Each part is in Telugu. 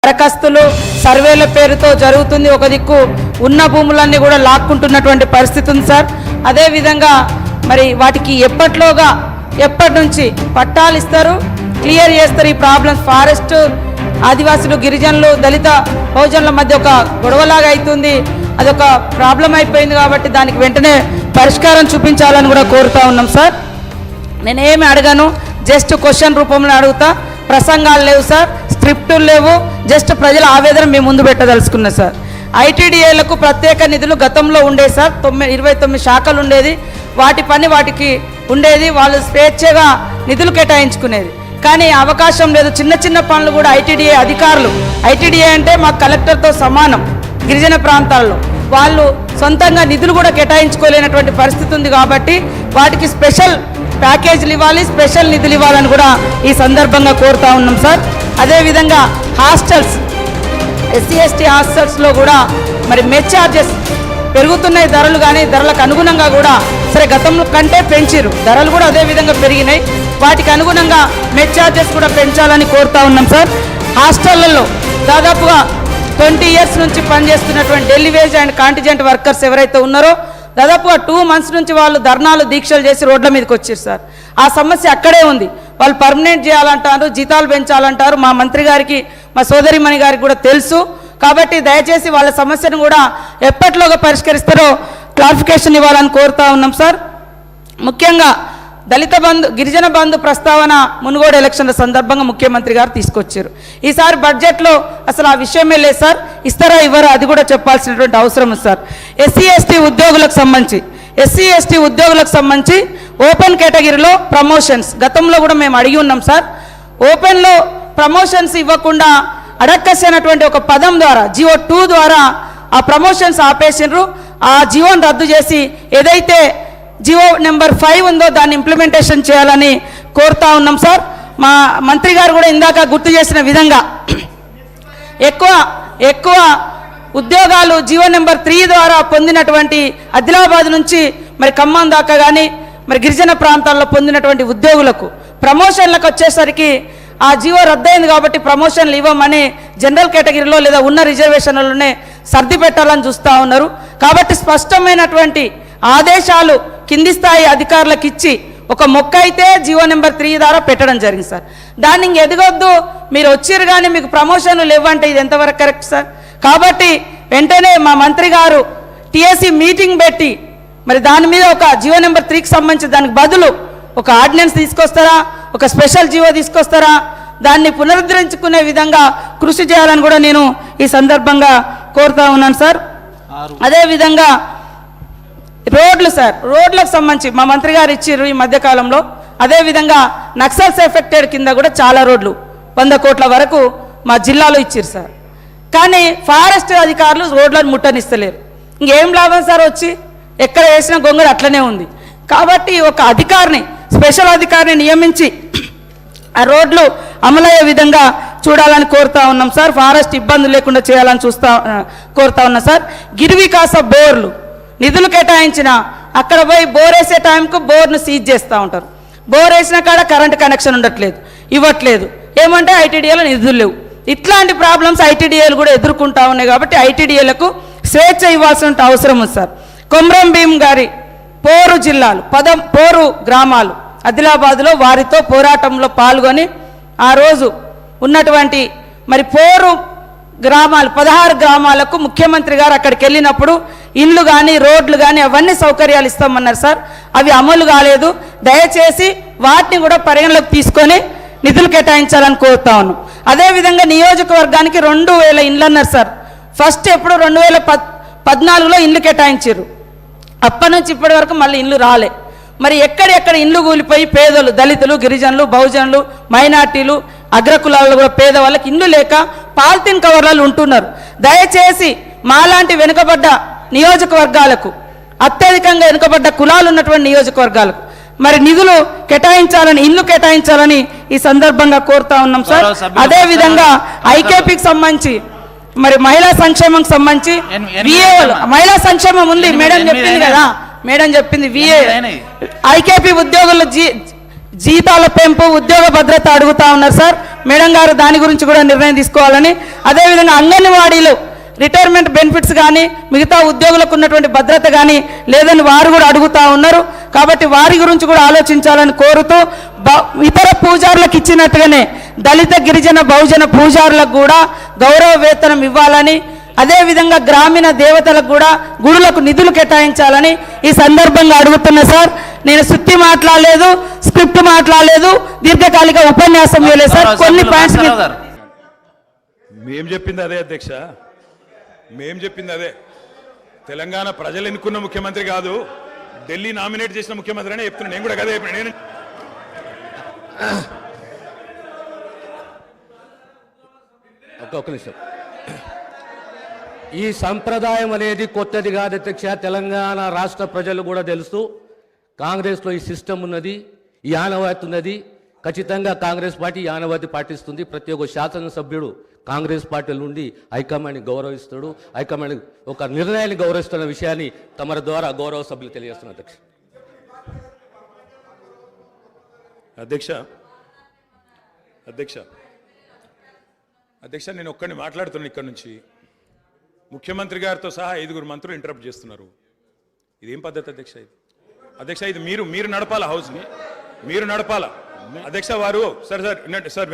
దరఖాస్తులు సర్వేల పేరుతో జరుగుతుంది. ఒక దిక్కు ఉన్న భూములన్నీ కూడా లాక్కుంటున్నటువంటి పరిస్థితి ఉంది సార్. అదేవిధంగా మరి వాటికి ఎప్పటి నుంచి పట్టాలు ఇస్తారు, క్లియర్ చేస్తారు. ఈ ప్రాబ్లమ్స్ ఫారెస్ట్ ఆదివాసులు, గిరిజనులు, దళిత బహుజనుల మధ్య ఒక గొడవలాగా అవుతుంది. అదొక ప్రాబ్లం అయిపోయింది కాబట్టి దానికి వెంటనే పరిష్కారం చూపించాలని కూడా కోరుతా ఉన్నాం సార్. నేనేమి అడగను, జస్ట్ క్వశ్చన్ రూపంలో అడుగుతా. ప్రసంగాలు లేవు సార్, స్క్రిప్టులు లేవు, జస్ట్ ప్రజల ఆవేదన మేము ముందు పెట్టదలుచుకున్నాం సార్. ఐటీడీఏలకు ప్రత్యేక నిధులు గతంలో ఉండేది సార్. 29 శాఖలు ఉండేది. వాటి పని వాటికి ఉండేది, వాళ్ళు స్వేచ్ఛగా నిధులు కేటాయించుకునేది. కానీ అవకాశం లేదు. చిన్న చిన్న పనులు కూడా ఐటీడీఏ అధికారులు, ఐటీడీఏ అంటే మా కలెక్టర్తో సమానం గిరిజన ప్రాంతాల్లో, వాళ్ళు సొంతంగా నిధులు కూడా కేటాయించుకోలేనటువంటి పరిస్థితి ఉంది. కాబట్టి వాటికి స్పెషల్ ప్యాకేజీలు ఇవ్వాలి, స్పెషల్ నిధులు ఇవ్వాలని కూడా ఈ సందర్భంగా కోరుతా ఉన్నాం సార్. అదేవిధంగా హాస్టల్స్, ఎస్సీ ఎస్టీ హాస్టల్స్లో కూడా మరి మెస్ ఛార్జెస్ పెరుగుతున్నాయి ధరలు, కానీ ధరలకు అనుగుణంగా కూడా సరే గతంలో కంటే పెంచారు, ధరలు కూడా అదేవిధంగా పెరిగినాయి. వాటికి అనుగుణంగా మెస్ ఛార్జెస్ కూడా పెంచాలని కోరుతా ఉన్నాం సార్. హాస్టళ్లలో దాదాపుగా 20 years నుంచి పనిచేస్తున్నటువంటి Delhi wage and contingent workers ఎవరైతే ఉన్నారో దాదాపుగా 2 months నుంచి వాళ్ళు ధర్నాలు, దీక్షలు చేసి రోడ్ల మీదకి వచ్చారు సార్. ఆ సమస్య అక్కడే ఉంది. వాళ్ళు పర్మనెంట్ చేయాలంటారు, జీతాలు పెంచాలంటారు. మా మంత్రి గారికి, మా సోదరిమణి గారికి కూడా తెలుసు. కాబట్టి దయచేసి వాళ్ళ సమస్యను కూడా ఎప్పటిలోగా పరిష్కరిస్తారో క్లారిఫికేషన్ ఇవ్వాలని కోరుతా ఉన్నాం సార్. ముఖ్యంగా దళిత బంధు, గిరిజన బంధు ప్రస్తావన మునుగోడు ఎలక్షన్ల సందర్భంగా ముఖ్యమంత్రి గారు తీసుకొచ్చారు. ఈసారి బడ్జెట్లో అసలు ఆ విషయమే లేదు సార్. ఇస్తారా ఇవ్వరా అది కూడా చెప్పాల్సినటువంటి అవసరం ఉంది సార్. ఎస్సీ ఎస్టీ ఉద్యోగులకు సంబంధించి ఓపెన్ కేటగిరీలో ప్రమోషన్స్ గతంలో కూడా మేము అడిగి ఉన్నాం సార్. ఓపెన్లో ప్రమోషన్స్ ఇవ్వకుండా అడక్కసినటువంటి ఒక పదం ద్వారా జియో 2 ద్వారా ఆ ప్రమోషన్స్ ఆపేసినారు. ఆ జియోని రద్దు చేసి ఏదైతే జియో నెంబర్ 5 ఉందో దాన్ని ఇంప్లిమెంటేషన్ చేయాలని కోరుతా ఉన్నాం సార్. మా మంత్రి గారు కూడా ఇందాక గుర్తు చేసిన విధంగా ఎక్కువ ఉద్యోగాలు జియో నెంబర్ 3 ద్వారా పొందినటువంటి ఆదిలాబాద్ నుంచి మరి ఖమ్మం దాకా కానీ మరి గిరిజన ప్రాంతాల్లో పొందినటువంటి ఉద్యోగులకు ప్రమోషన్లకు వచ్చేసరికి ఆ జియో రద్దయింది. కాబట్టి ప్రమోషన్లు ఇవ్వమని జనరల్ కేటగిరీలో లేదా ఉన్న రిజర్వేషన్లలోనే సర్ది పెట్టాలని చూస్తూ ఉన్నారు. కాబట్టి స్పష్టమైనటువంటి ఆదేశాలు కింది స్థాయి అధికారులకు ఇచ్చి ఒక మొక్క అయితే జియో నెంబర్ 3 ద్వారా పెట్టడం జరిగింది సార్. దాన్ని ఇంక ఎదగొద్దు, మీరు వచ్చిరు కానీ మీకు ప్రమోషన్లు లేవంటే ఇది ఎంతవరకు కరెక్ట్ సార్? కాబట్టి వెంటనే మా మంత్రి గారు టీఎస్సీ మీటింగ్ పెట్టి మరి దాని మీద ఒక జియో నెంబర్ 3కి సంబంధించి దానికి బదులు ఒక ఆర్డినెన్స్ తీసుకొస్తారా, ఒక స్పెషల్ జియో తీసుకొస్తారా, దాన్ని పునరుద్ధరించుకునే విధంగా కృషి చేయాలని కూడా నేను ఈ సందర్భంగా కోరుతా ఉన్నాను సార్. అదేవిధంగా రోడ్లు సార్, రోడ్లకు సంబంధించి మా మంత్రి గారు ఇచ్చారు ఈ మధ్యకాలంలో. అదేవిధంగా నక్సల్స్ ఎఫెక్టెడ్ కింద కూడా చాలా రోడ్లు 100 కోట్ల వరకు మా జిల్లాలో ఇచ్చారు సార్. కానీ ఫారెస్ట్ అధికారులు రోడ్లను ముట్టనిస్తలేరు. ఇంకేం లాభం సార్? వచ్చి ఎక్కడ వేసిన గొంగడు అట్లనే ఉంది. కాబట్టి ఒక అధికారిని, స్పెషల్ అధికారిని నియమించి ఆ రోడ్లు అమలయ్యే విధంగా చూడాలని కోరుతా ఉన్నాం సార్. ఫారెస్ట్ ఇబ్బందులు లేకుండా చేయాలని కోరుతా ఉన్నాం సార్. గిరివికాస బోర్లు నిధులు కేటాయించిన అక్కడ పోయి బోర్ వేసే టైంకు బోర్ను సీజ్ చేస్తూ ఉంటారు. బోర్ వేసిన కాడ కరెంట్ కనెక్షన్ ఉండట్లేదు, ఇవ్వట్లేదు. ఏమంటే ఐటీడీఏలో నిధులు లేవు. ఇట్లాంటి ప్రాబ్లమ్స్ ఐటీడీఏలు కూడా ఎదుర్కొంటా ఉన్నాయి. కాబట్టి ఐటీడీఏలకు స్వేచ్ఛ ఇవ్వాల్సిన అవసరం ఉంది సార్. కొమ్రం భీం గారి పోరు జిల్లాలు, పోరు గ్రామాలు ఆదిలాబాద్లో వారితో పోరాటంలో పాల్గొని ఆ రోజు ఉన్నటువంటి మరి పోరు గ్రామాలు 16 గ్రామాలకు ముఖ్యమంత్రి గారు అక్కడికి వెళ్ళినప్పుడు ఇళ్ళు కానీ రోడ్లు కానీ అవన్నీ సౌకర్యాలు ఇస్తామన్నారు సార్. అవి అమలు కాలేదు. దయచేసి వాటిని కూడా పరిగణలోకి తీసుకొని నిధులు కేటాయించాలని కోరుతా ఉన్నాం. అదేవిధంగా నియోజకవర్గానికి 2000 ఇండ్లు అన్నారు సార్. ఫస్ట్ ఎప్పుడు 2014లో ఇండ్లు కేటాయించారు. అప్పటి నుంచి ఇప్పటి వరకు మళ్ళీ ఇండ్లు రాలే. మరి ఎక్కడెక్కడ ఇండ్లు కూలిపోయి పేదలు, దళితులు, గిరిజనులు, బహుజనులు, మైనార్టీలు, అగ్రకులాల్లో కూడా పేదవాళ్ళకి ఇండ్లు లేక పాలిథిన్ కవర్లలో ఉంటున్నారు. దయచేసి మాలాంటి వెనుకబడ్డ నియోజకవర్గాలకు, అత్యధికంగా వెనుకబడ్డ కులాలు ఉన్నటువంటి నియోజకవర్గాలకు మరి నిధులు కేటాయించాలని, ఇల్లు కేటాయించాలని ఈ సందర్భంగా కోరుతా ఉన్నాం సార్. అదేవిధంగా ఐకేపీకి సంబంధించి మరి మహిళా సంక్షేమం సంబంధించి మహిళా సంక్షేమం ఉంది. మేడం చెప్పింది కదా, మేడం చెప్పింది ఐకేపీ ఉద్యోగుల జీతాల పెంపు, ఉద్యోగ భద్రత అడుగుతా ఉన్నారు సార్. మేడం గారు దాని గురించి కూడా నిర్ణయం తీసుకోవాలని, అదేవిధంగా అంగన్వాడీలు రిటైర్మెంట్ బెనిఫిట్స్ కానీ మిగతా ఉద్యోగులకు ఉన్నటువంటి భద్రత కానీ లేదని వారు కూడా అడుగుతూ ఉన్నారు. కాబట్టి వారి గురించి కూడా ఆలోచించాలని కోరుతూ, ఇతర పూజారులకు ఇచ్చినట్టుగానే దళిత గిరిజన బహుజన పూజారులకు కూడా గౌరవ వేతనం ఇవ్వాలని, అదేవిధంగా గ్రామీణ దేవతలకు కూడా గుడులకు నిధులు కేటాయించాలని ఈ సందర్భంగా అడుగుతున్నా సార్. నేను సుత్తి మాట్లాడలేదు, స్క్రిప్ట్ మాట్లాడలేదు, దీర్ఘకాలిక ఉపన్యాసం ఇవ్వలేదు సార్. కొన్ని పాయింట్స్ మేం చెప్పింది అదే అధ్యక్ష, మేం చెప్పింది అదే. తెలంగాణ ప్రజలు ఎన్నుకున్న ముఖ్యమంత్రి కాదు, ఢిల్లీ నామినేట్ చేసిన ముఖ్యమంత్రి అని చెప్తున్నా. నేను కూడా కదే చెప్పిన. నేను ఒక్క నిమిషం. ఈ సంప్రదాయం అనేది కొత్తది కాదు అధ్యక్ష. తెలంగాణ రాష్ట్ర ప్రజలు కూడా తెలుసు, కాంగ్రెస్లో ఈ సిస్టమ్ ఉన్నది, ఈ ఆనవాయితీ ఉన్నది. ఖచ్చితంగా కాంగ్రెస్ పార్టీ ఈ ఆనవాయితీ పాటిస్తుంది. ప్రతి ఒక్క శాసనసభ్యుడు కాంగ్రెస్ పార్టీ నుండి హైకమాండ్ని గౌరవిస్తాడు, హైకమాండ్ ఒక నిర్ణయాన్ని గౌరవిస్తున్న విషయాన్ని తమ ద్వారా గౌరవ సభ్యులు తెలియజేస్తున్నారు అధ్యక్ష. అధ్యక్ష అధ్యక్ష అధ్యక్ష నేను ఒక్కడిని మాట్లాడుతున్నాను ఇక్కడ నుంచి. ముఖ్యమంత్రి గారితో సహా 5 మంత్రులు ఇంటరప్ట్ చేస్తున్నారు. ఇదేం పద్ధతి అధ్యక్ష? ఇది అధ్యక్ష, ఇది మీరు నడపాలా, హౌస్ని మీరు నడపాలా అధ్యక్ష. వారు సార్ వినండి sir.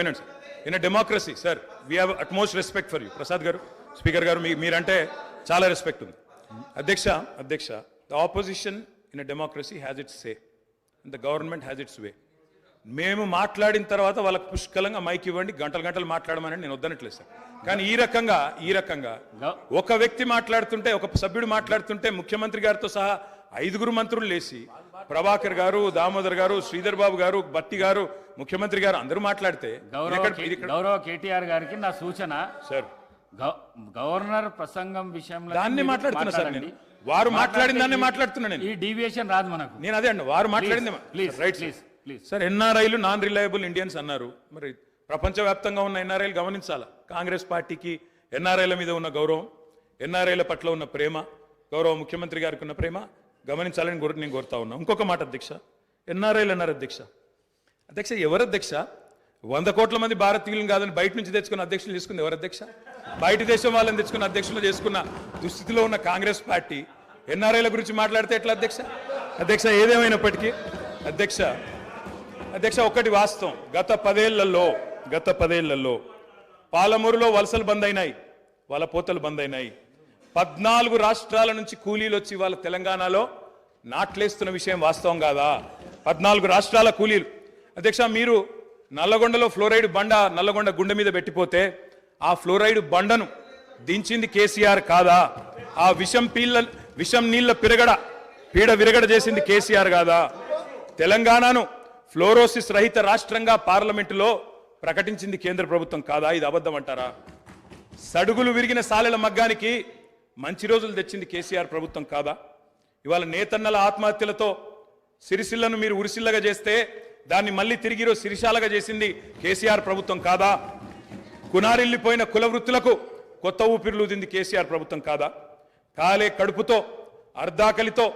In a democracy sir, we have utmost respect for you. Prasad garu, speaker garu, మీరంటే చాలా రెస్పెక్ట్ ఉంది అధ్యక్ష. The opposition in a democracy has its say, the government has its way. మేము మాట్లాడిన తర్వాత వాళ్ళకి పుష్కలంగా మైక్ ఇవ్వండి, గంటలు మాట్లాడమని నేను వద్దనట్లేదు సార్. కానీ ఈ రకంగా ఒక వ్యక్తి మాట్లాడుతుంటే, ఒక సభ్యుడు మాట్లాడుతుంటే ముఖ్యమంత్రి గారితో సహా 5 మంత్రులు లేచి, ప్రభాకర్ గారు, దామోదర్ గారు, శ్రీధర్ బాబు గారు, బట్టి గారు, ముఖ్యమంత్రి గారు అందరూ మాట్లాడితే, గౌరవ కేటీఆర్ గారికి నా సూచన సార్, గవర్నర్ ప్రసంగం విషయంలో దాన్ని మాట్లాడుతున్నా సార్. నేను వారు మాట్లాడిన దాన్ని మాట్లాడుతున్నా. నేను ఈ డీవియేషన్ రాదు మనకు. నేను అదే అండి, వారు మాట్లాడింది రైట్ సార్. ఎన్ఆర్ఐలు నాన్ రిలయబుల్ ఇండియన్స్ అన్నారు. మరి ప్రపంచవ్యాప్తంగా ఉన్న ఎన్ఆర్ఐలు గమనించాలా. కాంగ్రెస్ పార్టీకి ఎన్ఆర్ఐల మీద ఉన్న గౌరవం, ఎన్ఆర్ఐల పట్ల ఉన్న ప్రేమ, గౌరవ ముఖ్యమంత్రి గారికి ఉన్న ప్రేమ గమనించాలని నేను కోరుతా ఉన్నా. ఇంకొక మాట అధ్యక్ష, ఎన్ఆర్ఐలు అన్నారు అధ్యక్ష. ఎవరు అధ్యక్ష? 100 కోట్ల మంది భారతీయులను కాదని బయట నుంచి తెచ్చుకున్న అధ్యక్షులు తీసుకుంది ఎవరు అధ్యక్ష? బయట దేశం వాళ్ళని తెచ్చుకున్న అధ్యక్షులు చేసుకున్న దుస్థితిలో ఉన్న కాంగ్రెస్ పార్టీ ఎన్ఆర్ఐల గురించి మాట్లాడితే ఎట్లా అధ్యక్ష? ఏదేమైనప్పటికీ అధ్యక్ష ఒకటి వాస్తవం, గత 10 పాలమూరులో వలసలు బంద్ అయినాయి, వలపోతలు బంద్ అయినాయి. 14 రాష్ట్రాల నుంచి కూలీలు వచ్చి వాళ్ళ తెలంగాణలో నాట్లేస్తున్న విషయం వాస్తవం కాదా? 14 రాష్ట్రాల కూలీలు. అధ్యక్ష, మీరు నల్లగొండలో ఫ్లోరైడ్ బండ నల్లగొండ గుండె మీద పెట్టిపోతే ఆ ఫ్లోరైడ్ బండను దించింది కేసీఆర్ కాదా? ఆ విషం నీళ్ల పీడ విరగడ చేసింది కేసీఆర్ కాదా? తెలంగాణను ఫ్లోరోసిస్ రహిత రాష్ట్రంగా పార్లమెంటులో ప్రకటించింది కేంద్ర ప్రభుత్వం కాదా? ఇది అబద్ధం అంటారా? సడుగులు విరిగిన సాలెల మగ్గానికి మంచి రోజులు తెచ్చింది కేసీఆర్ ప్రభుత్వం కాదా? ఇవాళ నేతన్నల ఆత్మహత్యలతో సిరిసిల్లను మీరు ఉరిసిల్లగా చేస్తే దాన్ని మళ్ళీ తిరిగి సిరిశాలగా చేసింది కేసీఆర్ ప్రభుత్వం కాదా? కునారిల్లిపోయిన కుల వృత్తులకు కొత్త ఊపిరులుదింది కేసీఆర్ ప్రభుత్వం కాదా? కాలే కడుపుతో అర్ధాకలితో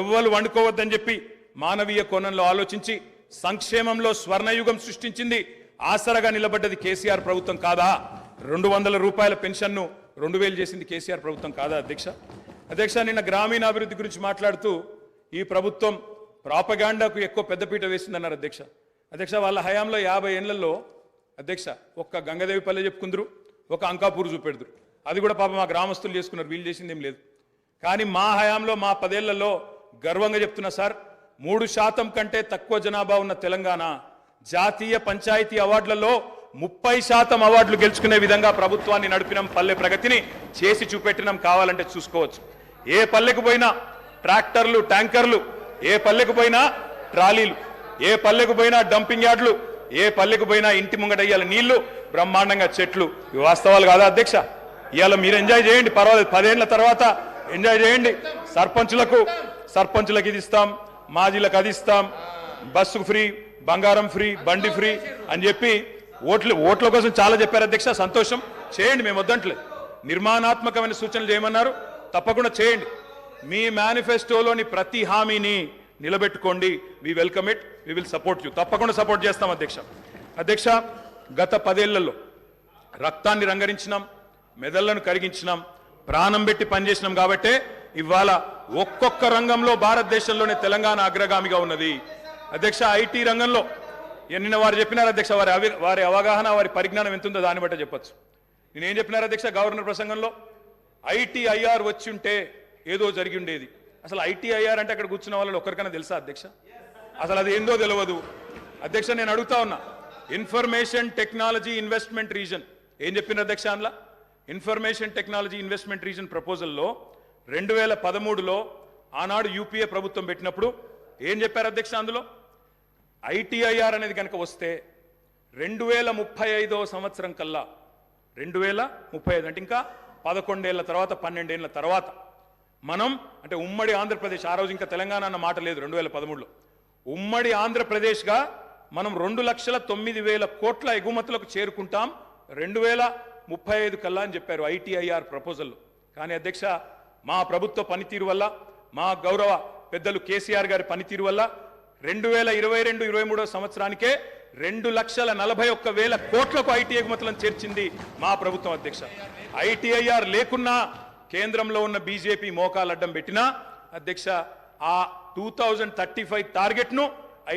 ఎవ్వరు వండుకోవద్దని చెప్పి మానవీయ కోణంలో ఆలోచించి సంక్షేమంలో స్వర్ణయుగం సృష్టించింది, ఆసరగా నిలబడ్డది కేసీఆర్ ప్రభుత్వం కాదా? 200 రూపాయల పెన్షన్ను 2000 చేసింది కేసీఆర్ ప్రభుత్వం కాదా? అధ్యక్ష నిన్న గ్రామీణాభివృద్ధి గురించి మాట్లాడుతూ ఈ ప్రభుత్వం ప్రాపగాండాకు ఎక్కువ పెద్దపీట వేసిందన్నారు అధ్యక్ష. వాళ్ళ హయాంలో 50 ఏళ్లలో అధ్యక్ష ఒక్క గంగదేవిపల్లె చెప్పుకుందరు, ఒక అంకాపూర్ చూపెడుదురు. అది కూడా పాప మా గ్రామస్తులు చేసుకున్నారు, వీళ్ళు చేసింది ఏం లేదు. కానీ మా హయాంలో మా 10 ఏళ్లలో గర్వంగా చెప్తున్నా సార్, 3% కంటే తక్కువ జనాభా ఉన్న తెలంగాణ జాతీయ పంచాయతీ అవార్డులలో 30% అవార్డులు గెలుచుకునే విధంగా ప్రభుత్వాన్ని నడిపినాం, పల్లె ప్రగతిని చేసి చూపెట్టినాం. కావాలంటే చూసుకోవచ్చు. ఏ పల్లెకు పోయినా ట్రాక్టర్లు, ట్యాంకర్లు, ఏ పల్లెకు పోయినా ట్రాలీలు, ఏ పల్లెకు పోయినా డంపింగ్ యార్డులు, ఏ పల్లెకు పోయినా ఇంటి ముంగడయ్యాల నీళ్లు, బ్రహ్మాండంగా చెట్లు. ఇవి వాస్తవాలు కాదా అధ్యక్ష? ఇవాళ మీరు ఎంజాయ్ చేయండి, పర్వాలేదు. 10 ఏళ్ల తర్వాత ఎంజాయ్ చేయండి. సర్పంచులకు ఇది ఇస్తాం, మాజీలకు అది ఇస్తాం, బస్సు ఫ్రీ, బంగారం ఫ్రీ, బండి ఫ్రీ అని చెప్పి ఓట్ల కోసం చాలా చెప్పారు అధ్యక్ష. సంతోషం, చేయండి, మేము వద్దంటలేదు. నిర్మాణాత్మకమైన సూచనలు చేయమన్నారు, తప్పకుండా చేయండి. మీ మేనిఫెస్టోలోని ప్రతి హామీని నిలబెట్టుకోండి. We welcome it, we will support you. తప్పకుండా సపోర్ట్ చేస్తాం అధ్యక్ష. గత 10 ఏళ్లలో రక్తాన్ని రంగరించినాం, మెదళ్లను కరిగించినాం, ప్రాణం పెట్టి పనిచేసినాం కాబట్టే ఇవాళ ఒక్కొక్క రంగంలో భారతదేశంలోనే తెలంగాణ అగ్రగామిగా ఉన్నది. అధ్యక్ష, ఐటీ రంగంలో నిన్న వారు చెప్పినారు అధ్యక్ష, వారి అవగాహన, వారి పరిజ్ఞానం ఎంతుందో దాన్ని బట్టే చెప్పొచ్చు. నేనేం చెప్పినారు అధ్యక్ష, గవర్నర్ ప్రసంగంలో ఐటీఐఆర్ వచ్చి ఉంటే ఏదో జరిగి ఉండేది. అసలు ఐటీఐఆర్ అంటే అక్కడ కూర్చున్న వాళ్ళు ఒక్కరికైనా తెలుసా అధ్యక్ష? అసలు అది ఏందో తెలియదు అధ్యక్ష. నేను అడుగుతా ఉన్నా, ఇన్ఫర్మేషన్ టెక్నాలజీ ఇన్వెస్ట్మెంట్ రీజన్ ఏం చెప్పిన అధ్యక్ష? అందులో ఇన్ఫర్మేషన్ టెక్నాలజీ ఇన్వెస్ట్మెంట్ రీజన్ ప్రపోజల్లో 2013లో ఆనాడు యూపీఏ ప్రభుత్వం పెట్టినప్పుడు ఏం చెప్పారు అధ్యక్ష? అందులో ఐటీఐఆర్ అనేది కనుక వస్తే 2035వ సంవత్సరం కల్లా, 2035 అంటే ఇంకా 11 ఏళ్ల తర్వాత, 12 ఏళ్ల తర్వాత మనం అంటే ఉమ్మడి ఆంధ్రప్రదేశ్, ఆ రోజు ఇంకా తెలంగాణ అన్న మాట లేదు 2013లో, ఉమ్మడి ఆంధ్రప్రదేశ్గా మనం 2,09,000 కోట్ల ఎగుమతులకు చేరుకుంటాం 2035 కల్లా అని చెప్పారు ఐటీఐఆర్ ప్రపోజల్లో. కానీ అధ్యక్ష, మా ప్రభుత్వ పనితీరు వల్ల, మా గౌరవ పెద్దలు కేసీఆర్ గారి పనితీరు వల్ల 2022-23 సంవత్సరానికే 2,41,000 కోట్లకు ఐటీ ఎగుమతులను చేర్చింది మా ప్రభుత్వం అధ్యక్ష. ఐటీఐఆర్ లేకున్నా కేంద్రంలో ఉన్న బీజేపీ మోకాలు అడ్డం పెట్టినా అధ్యక్ష, ఆ 2035 టార్గెట్ను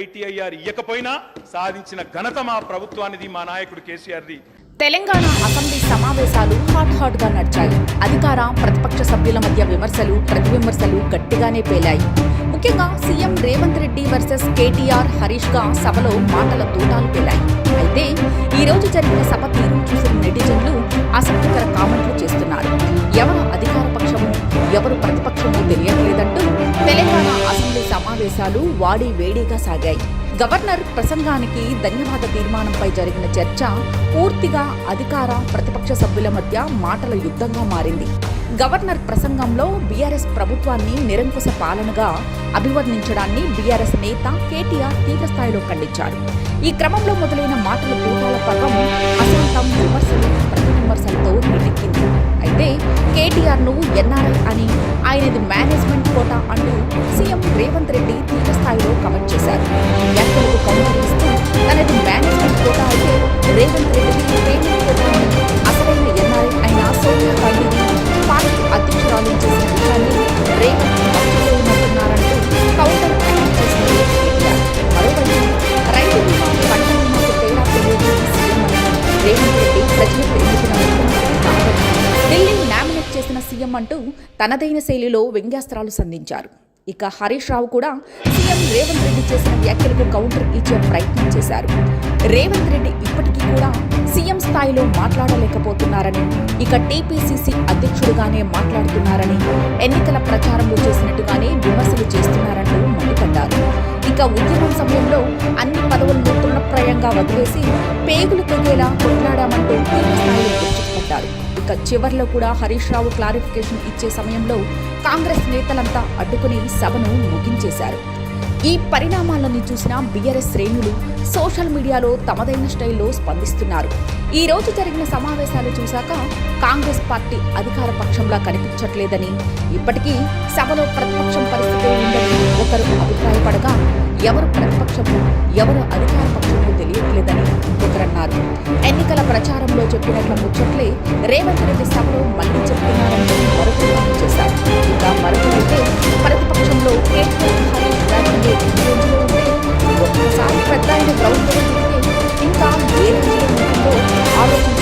ఐటీఐఆర్ ఇయ్యకపోయినా సాధించిన ఘనత మా ప్రభుత్వానిది, మా నాయకుడు కేసీఆర్ది. తెలంగాణ అసెంబ్లీ సమావేశాలు హాట్ గా నడిచాయి. అధికార ప్రతిపక్ష సభ్యుల మధ్య విమర్శలు, ప్రతివిమర్శలు గట్టిగానే పేలాయి. ముఖ్యంగా సీఎం రేవంత్ రెడ్డి వర్సెస్ కేటీఆర్, హరీష్ గా సభలో మాటల తూటాలు పేలాయి. అయితే ఈ రోజు జరిగిన సభ తీరును చూసిన నెటిజన్లు ఆసక్తికర కామెంట్లు చేస్తున్నారు. ఎవరు అధికార పక్షము, ఎవరు ప్రతిపక్షము తెలియట్లేదంటూ తెలంగాణ అసెంబ్లీ సమావేశాలు వాడి వేడిగా సాగాయి. గవర్నర్ ప్రసంగానికి ధన్యవాద తీర్మానంపై జరిగిన చర్చ పూర్తిగా అధికార ప్రతిపక్ష సభ్యుల మధ్య మాటల యుద్ధంగా మారింది. గవర్నర్ ప్రసంగంలో బీఆర్ఎస్ ప్రభుత్వాన్ని నిరంకుశ పాలనగా అభివర్ణించడాన్ని బీఆర్ఎస్ నేత కేటీఆర్ తీవ్రస్థాయిలో ఖండించారు. ఈ క్రమంలో మొదలైన మాటల తూటాల పర్వం అసంతం విమర్శలు, ప్రతివిమర్శలతో నిలెక్కింది. అయితే కేటీఆర్ను ఎన్ఆర్ఐ అని, ఆయనది మేనేజ్మెంట్ కోటా అంటూ సీఎం రేవంత్ రెడ్డి తీవ్రస్థాయిలో కమెంట్ చేశారు. వ్యాఖ్యలకు కౌంటర్ ఇస్తూ తనది మేనేజ్మెంట్ కోటా అయితే రేవంత్ రెడ్డికి పేమెంట్ కోటా అని, అసలైన ఎన్ఆర్ఐ అయిన సోనియా గాంధీని పార్టీ అధ్యక్షురాలు చేసిన విషయాన్ని రేవంత్ మర్చిపోయినట్టున్నారంటూ కౌంటర్ అటాక్ చేసిన కేటీఆర్. మరోవైపు రైతు బీమా, పంట బీమాకు తేడా తెలియదు సీఎం అని రేవంత్ రెడ్డి ప్రజలకు ఎన్నికల ముఖ్యమంత్రి కాదని, ఢిల్లీ నామినేట్ చేసిన సీఎం అంటూ తనదైన శైలిలో వ్యంగ్యాస్త్రాలు సంధించారు. ఇక హరీష్ రావు కూడా సీఎం రేవంత్ రెడ్డి చేసిన వ్యాఖ్యలకు కౌంటర్ ఇచ్చే ప్రయత్నం చేశారు. రేవంత్ రెడ్డి ఇప్పటికీ కూడా సీఎం స్థాయిలో మాట్లాడలేకపోతున్నారని, ఇక టీపీసీసీ అధ్యక్షుడిగానే మాట్లాడుతున్నారని, ఎన్నికల ప్రచారంలో చేసినట్టుగానే విమర్శలు చేస్తున్నారంటూ మండిపడ్డారు. ఇక ఉద్యమం సమయంలో అన్ని పదవులను తృణప్రాయంగా వదిలేసి పేగులు తెగేలా కొట్లాడామంటూ తీవ్రస్థాయిలో విరుచుకుపడ్డారు. ఇక చివర్లో కూడా హరీష్ రావు క్లారిఫికేషన్ ఇచ్చే సమయంలో కాంగ్రెస్ నేతలంతా అడ్డుకుని సభను ముగించేశారు. ఈ పరిణామాలను చూసిన బీఆర్ఎస్ శ్రేణులు సోషల్ మీడియాలో తమదైన స్టైల్లో స్పందిస్తున్నారు. ఈ రోజు జరిగిన సమావేశాలు చూశాక కాంగ్రెస్ పార్టీ అధికార పక్షంలా కనిపించట్లేదని, ఇప్పటికీ సభలో ప్రతిపక్షం పరిస్థితి ఉందని ఒకరు అభిప్రాయపడగా, ఎవరు ప్రతిపక్షము, ఎవరు అధికార పక్షము తెలియట్లేదని ఒకరన్నారు. ఎన్నికల ప్రచారంలో చెప్పినట్ల ముచ్చట్లే రేవంత్ రెడ్డి సభలో మళ్లీ చెప్తున్నారని మరొకరు చేశారు. ఇక మరొకరైతే ప్రతిపక్షంలో కేటీఆర్, హరీష్ రాజకీయ రేంజ్లో ఉంటే ఒక్కసారి పెద్ద ఆయన గ్రౌండ్ ఇంకా ఏ రేంజ్లో ఉంటుందో ఆలోచన